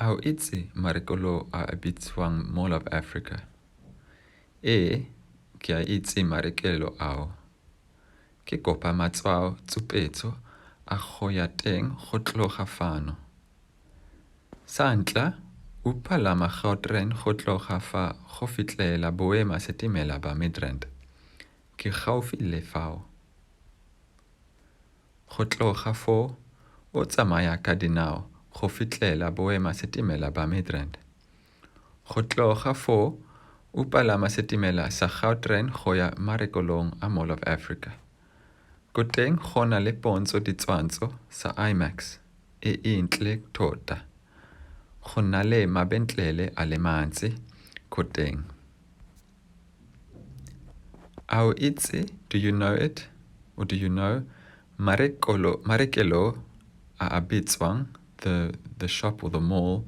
Ao itse marekolo a bitswang Mall of Africa. Ke a itse marekelo ao. Ke kopa matshwao tshupetso a go ya teng go tloga fano. Sa ntlha, o palama Gautrain go tloga fa go fitlela boema setimela ba Midrand. Ke gaufi le fao. Go tloga fo, o tsamaya ka dinao go fitlela boema setimela ba Midrand. Go tloga fo, o palama setimela sa Gautrain go ya marekelong a Mall of Africa. Ko teng go na le pontsho ditshwantsho sa IMAX e ntle tota. Go na le mabentlele a le mantsi ko teng. Ao itse, do you know it? Or do you know marekelo a bitswang, the shop or the mall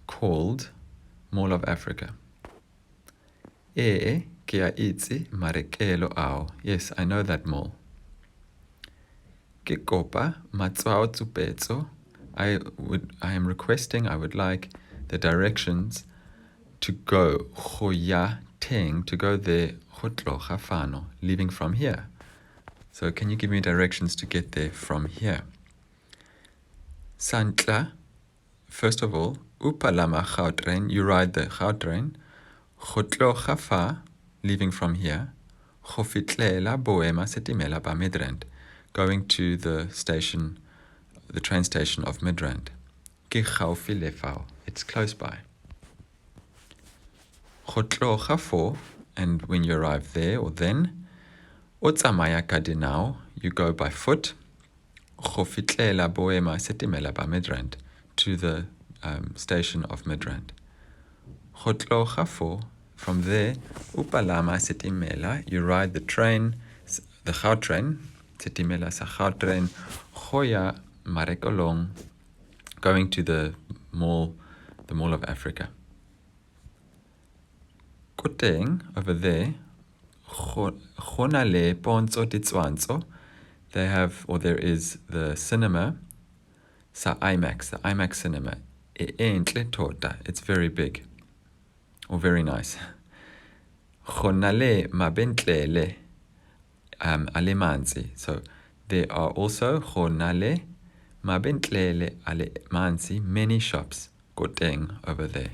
called Mall of Africa? Ke a itse marekelo ao. Yes, I know that mall. Ke kopa matshwao tshupetso. I would like the directions to go go ya teng, to go there go tloga fano, leaving from here. So can you give me directions to get there from here? Santla, first of all, upalama Gautrain, you ride the Gautrain, go tloga fa, leaving from here, go fitlela boema setimela ba Midrand, going to the train station of Midrand. Ke gaufi le fao, it's close by. Go tloga fo, and when you arrive there or then, o tsamaya ka dinao, you go by foot, go fitlela boema setimela ba Midrand, to the station of Midrand. Go tloga fo, from there, upalama setimela, you ride the train, the Gautrain, setimela sa Gautrain, go ya marekelong, going to the Mall of Africa. Ko teng, over there, go na le pontsho ditshwantsho. They have, or there is, the cinema sa IMAX, the IMAX cinema. E entle tota, it's very big, or very nice. Go na le mabentlele ale manzi. So there are also go na le mabentlele ale manzi, many shops ko teng over there.